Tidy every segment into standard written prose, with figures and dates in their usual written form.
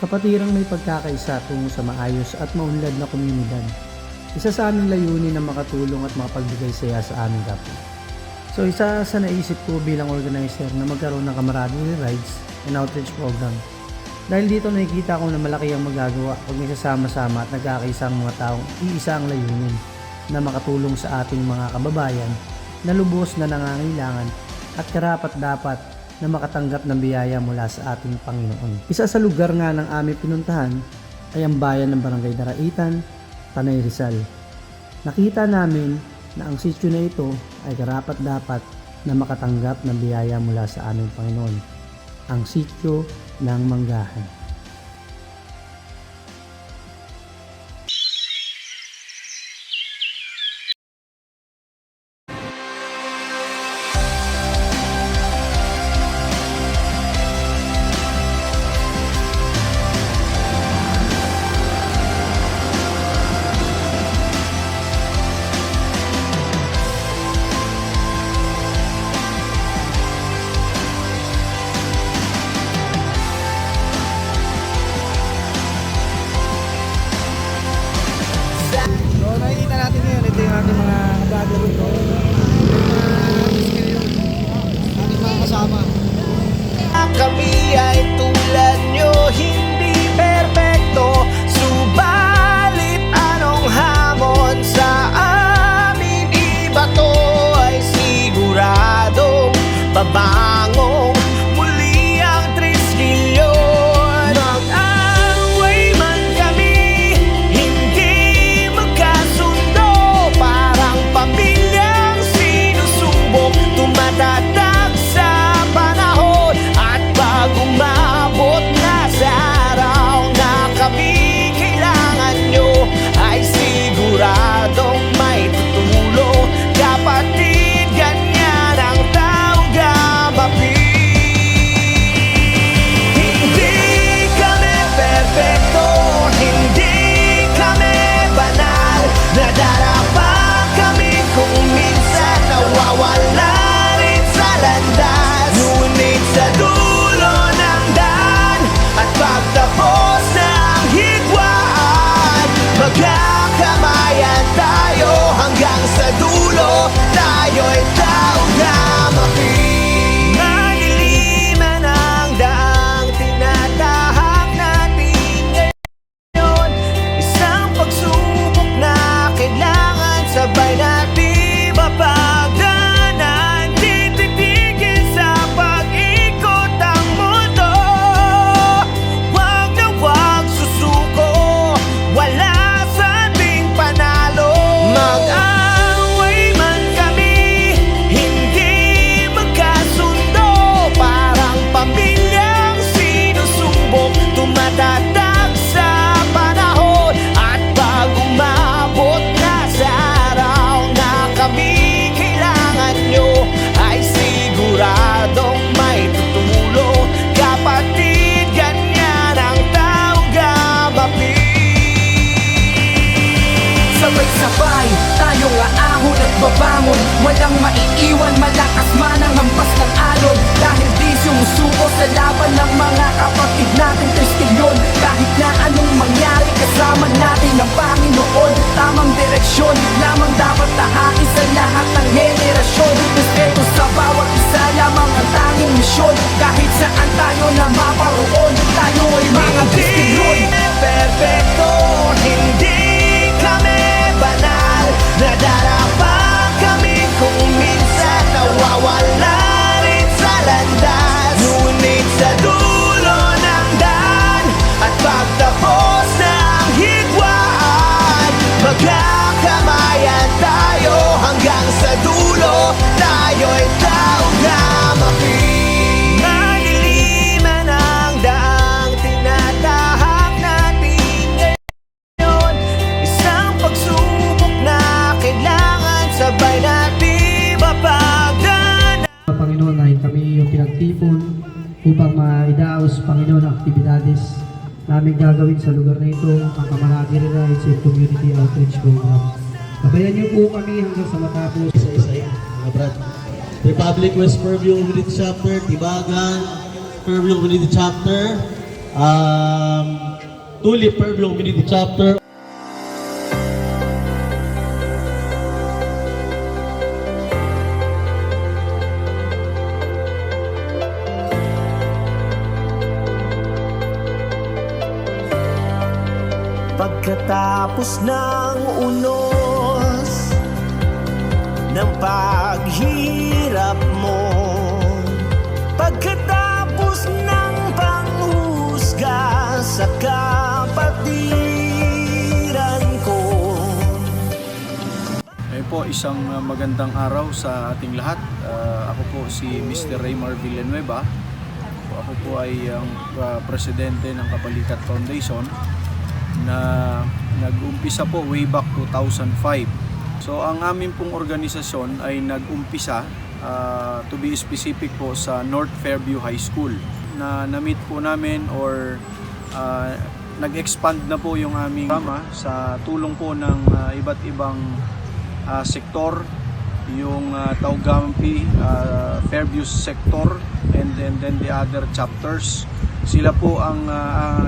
Kapatirang may pagkakaisa tungo sa maayos at maunlad na komunidad. Isa sa aming layunin na makatulong at makapagbigay saya sa aming kapwa. So isa sa naisip ko bilang organizer na magkaroon ng camaraderie rides and outreach program. Dahil dito nakikita ko na malaki ang magagawa pag may sasama-sama at nagkakaisa ang mga taong iisa ang layunin na makatulong sa ating mga kababayan na lubos na nangangailangan at karapat-dapat na makatanggap ng biyaya mula sa ating Panginoon. Isa sa lugar nga ng aming pinuntahan ay ang bayan ng Barangay Daraitan, Tanay Rizal. Nakita namin na ang sityo na ito ay karapat-dapat na makatanggap ng biyaya mula sa aming Panginoon, ang sityo ng Manggahan. So nakikita natin ngayon, ito yung ating mga vlogger dito. Ating mga kasama. Kami ay tulad nyo, hindi perpekto. Subalit anong hamon sa amin, iba to ay siguradong babangong muli ang triskilyon. Mag-away man kami, hindi magkasundo. Parang pamilyang sinusubok, tumatatag sa panahon. At pag umabot na sa araw na kami kailangan nyo, ay siguradong may tutulong. Kapatid, ganyan ang taong gamapi. Hindi kami perfecto, hindi kami banal. Nadarapa kami kung minsan nawawala rin sa landas. Ngunit sa dulo ng daan at pagtapos ng higwaan, magkakamayan tayo hanggang sa dulo. Tayo'y taong gamapi. Maliliman ang daang tinatahak natin ngayon. Isang pagsubok na kailangan sabay natin mapagdaanan. Di titigil sa pag-ikot ang mundo. Huwag na huwag susuko, wala sa ating panalo. Mag-away man kami, hindi magkasundo. Parang pamilyang sinusubok, tumatatag sa panahon. At pag umabot na sa araw na kami kailangan nyo, ay siguradong may tutulong. Kapatid, ganyan ang taong gamapi. Sabay-sabay tayong aahon at babangon. Walang maiiwan, malakas man ang hampas ng alon. Dahil di sumusuko sa laban ng mga kapatid natin Kristilyon. Kahit na anong mangyari, kasama natin ang Panginoon. Tamang direksyon lamang dapat tahakin sa lahat ng henerasyon. Respeto sa bawat isa lamang ang tanging misyon. Kahit saan tayo na maparoon, tayo ay mga Kristilyon. Hindi perfecto, hindi kami banal. Nadarapa kami kung minsan nawawala rin sa landas. Ngunit sa dulo ng daan at pagtapos ng higwaan, magkakamayan tayo hanggang sa dulo. Tayo'y taong gamapi. Maliliman ang daang tinatahak natin ngayon. Isang pagsubok na kailangan sabay natin mapagdaanan. Panginoon, ay kami yung pinagtipon upang maidaos, Panginoon, ang aktibidades namin gagawin sa lugar na ito, ang camaraderie rides and community outreach program. Gabayan niyo po kami hanggang sa matapos. Isa-isa mga brad. Republic West Fairview Community Chapter, Tibagan Fairview Community Chapter, Tulip Fairview Community Chapter. Pagkatapos ng unos ng paghirap mo, pagkatapos ng panghusga sa kapatiran ko. Ayun po, isang magandang araw sa ating lahat. Ako po si Mr. Raymar Villanueva. Ako po ay ang presidente ng Kabalikat Foundation na nag-umpisa po way back 2005. So ang amin pong organisasyon ay nag-umpisa to be specific po sa North Fairview High School na na-meet po namin or nag-expand na po yung aming programa sa tulong po ng iba't ibang sektor, yung Taugampi, Fairview sector, and then the other chapters. Sila po ang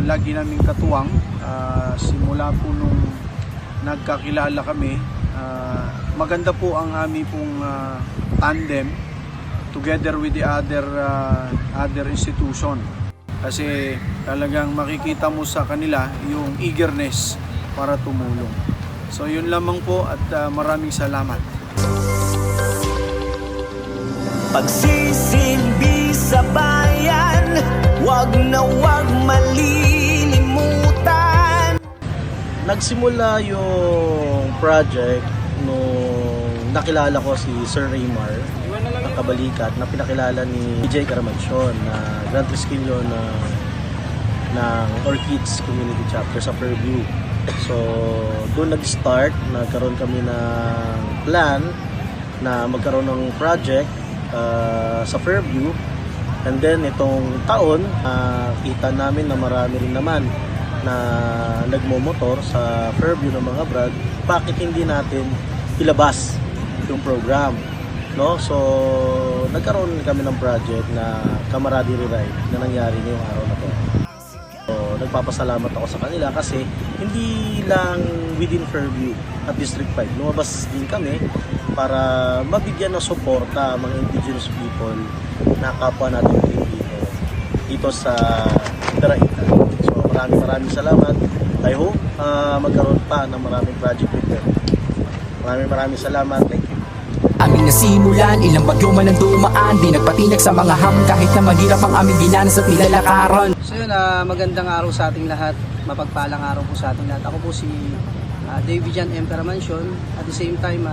lagi naming katuwang simula po nung nagkakilala kami. Maganda po ang aming pong tandem together with the other institution. Kasi talagang makikita mo sa kanila yung eagerness para tumulong. So yun lamang po at maraming salamat. Pagsisilbi sa bayan, wag na wag malilimutan. Nagsimula yung project nung nakilala ko si Sir Raymar ng Kabalikat na pinakilala ni DJ Caramancion na Grand Trisquillo ng Orchids Community Chapter sa Fairview. So doon nag-start, nagkaroon kami ng plan na magkaroon ng project sa Fairview, and then itong taon kita namin na marami rin naman na nagmomotor sa Fairview ng mga brad. Bakit hindi natin ilabas yung program, no? So nagkaroon kami ng project na Camaraderie Ride na nangyari ngayong araw na to. So nagpapasalamat ako sa kanila kasi hindi lang within Fairview at District 5, lumabas din kami para mabigyan ng suporta mga indigenous people na kapwa natin Pilipino dito sa Taraita. So maraming salamat. I hope magkaroon pa ng maraming project with them. Maraming salamat. Thank you. Aming nasimulan, ilang bagyo man ang dumaan, di nagpatinag sa mga hamon kahit na mahirap ang aming dinanas at nilalakaran. So yun, magandang araw sa ating lahat. Mapagpalang araw po sa ating lahat. Ako po si David Jan M. Caramancion. At the same time,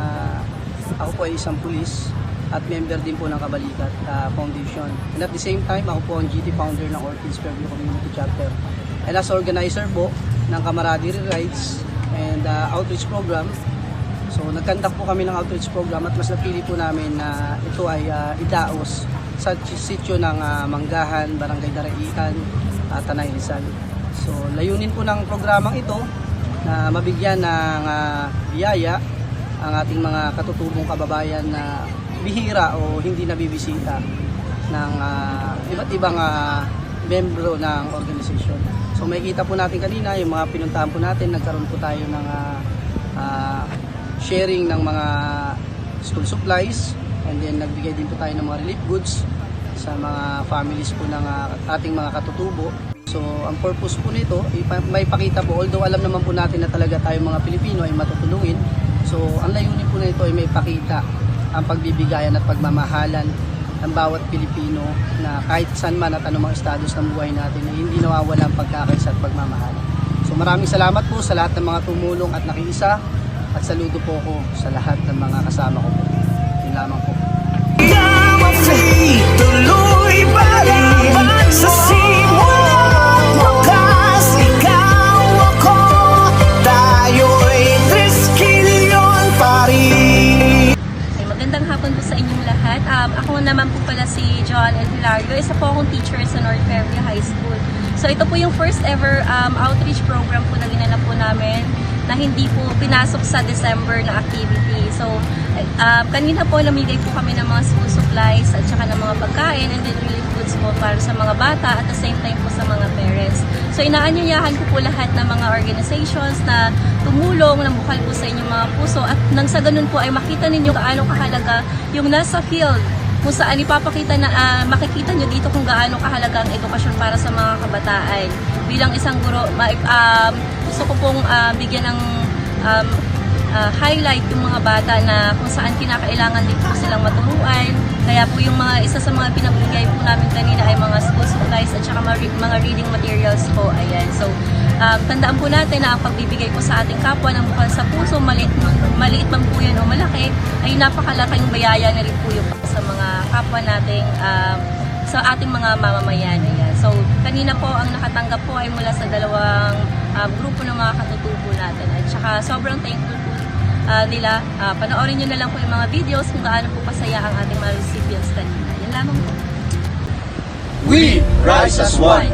ako po ay isang pulis at member din po ng Kabalikat Foundation. And at the same time, ako po ang GT founder ng Orchids Fairview Community Chapter. And as organizer po ng Camaraderie Rides and outreach program. So nagkandak po kami ng outreach program at mas napili po namin na ito ay idaos sa sitio ng Manggahan, Barangay Daraitan, Tanay Rizal. So layunin po ng programang ito na mabigyan ng biyaya ang ating mga katutubong kababayan na bihira o hindi nabibisita ng iba't ibang membro ng organisasyon. So makikita po natin kanina yung mga pinuntahan po natin, nagkaroon po tayo ng sharing ng mga school supplies, and then nagbigay din po tayo ng mga relief goods sa mga families po ng ating mga katutubo. So ang purpose po nito, may pakita po, although alam naman po natin na talaga tayo mga Pilipino ay matutulungin. So ang layunin po nito ay may pakita ang pagbibigayan at pagmamahalan ng bawat Pilipino na kahit saan man at anumang estados ng buhay natin ay hindi nawawala ang pagkakaisa at pagmamahalan. So maraming salamat po sa lahat ng mga tumulong at nakiisa. At saludo po ako sa lahat ng mga kasama ko po. Yun lamang po. Ikaw ang faith, tuloy pa rin sa simula wakas. Ikaw ako, tayo'y Trisquillion pa rin. Magandang hapon po sa inyong lahat. Ako naman po pala si Joan El Hilario. Isa po akong teacher sa North Fairview High School. So ito po yung first ever outreach program po na ginanap po namin na hindi po pinasok sa December na activity. So, kanina po namigay po kami ng mga school supplies at saka ng mga pagkain and then relief goods po para sa mga bata at the same time po sa mga parents. So, inaanyayahan ko po lahat ng mga organizations na tumulong, na bukal po sa inyong mga puso at nang sa ganun po ay makita ninyo gaano kahalaga yung nasa field kung saan ipapakita na makikita nyo dito kung gaano kahalaga ang edukasyon para sa mga kabataan. Bilang isang guro, gusto ko pong bigyan ng highlight yung mga bata na kung saan kinakailangan din po silang maturuan. Kaya po yung isa sa mga pinabigay po namin kanina ay mga school supplies at saka mga reading materials po. Ayan. So, tandaan po natin na ang pagbibigay po sa ating kapwa ng bukal sa puso, maliit man po yan o malaki, ay napakalaking bayaya na rin po yung sa mga kapwa nating sa ating mga mamamayan. Ayan. So, kanina po ang nakatanggap po ay mula sa dalawang grupo ng mga katutubo natin. At saka sobrang thankful po nila. Panoorin nyo na lang po yung mga videos kung gaano po kasaya ang ating mga recipients kanina. Yan lamang po. We rise as one!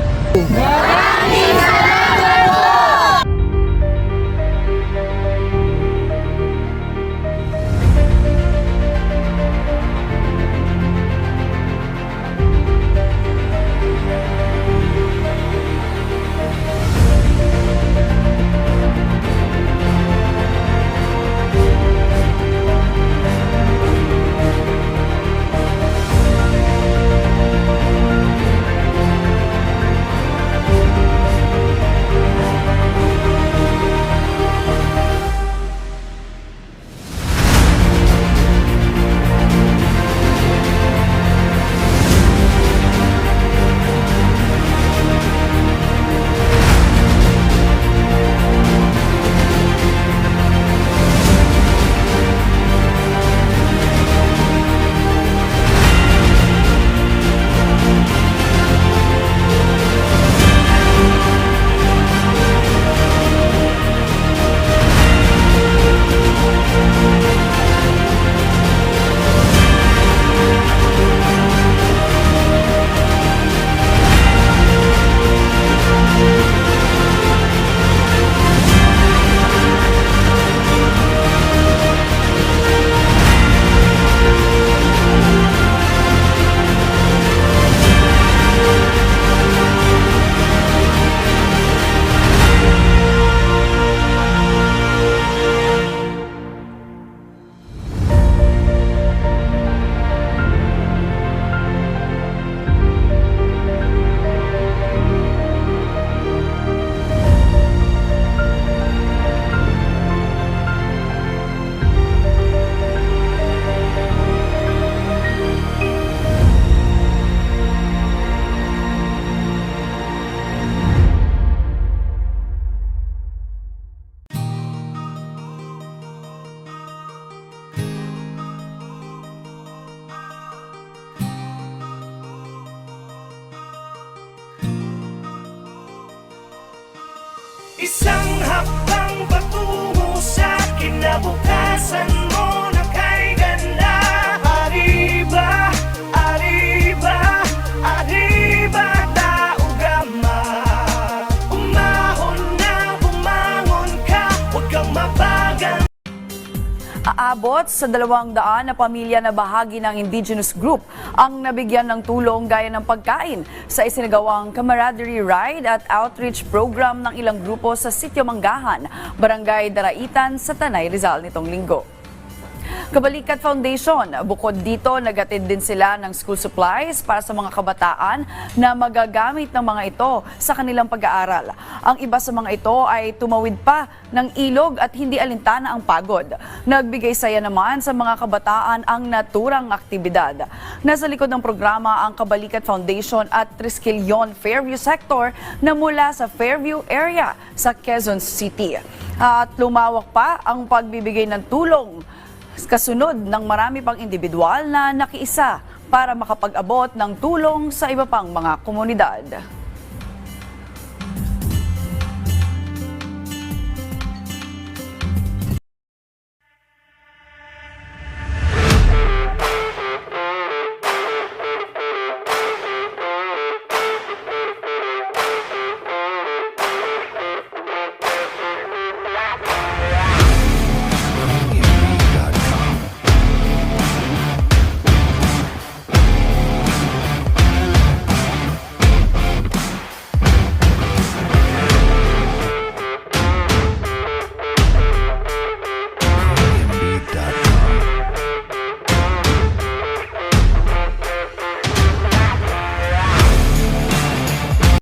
Isang hakbang patungo sa kinabukasan mo na kay ganda. Arriba, arriba, arriba, taugama. Umahon na bumangon ka, huwag kang mabagal. Aabot sa 200 na pamilya na bahagi ng indigenous group ang nabigyan ng tulong gaya ng pagkain sa isinagawang camaraderie ride at outreach program ng ilang grupo sa Sitio Manggahan, Barangay Daraitan sa Tanay, Rizal nitong linggo. Kabalikat Foundation, bukod dito nagatid din sila ng school supplies para sa mga kabataan na magagamit ng mga ito sa kanilang pag-aaral. Ang iba sa mga ito ay tumawid pa ng ilog at hindi alintana ang pagod. Nagbigay saya naman sa mga kabataan ang naturang aktibidad. Nasa likod ng programa ang Kabalikat Foundation at Triskelion Fairview Sector na mula sa Fairview area sa Quezon City. At lumawak pa ang pagbibigay ng tulong kasunod ng marami pang individual na nakiisa para makapag-abot ng tulong sa iba pang mga komunidad.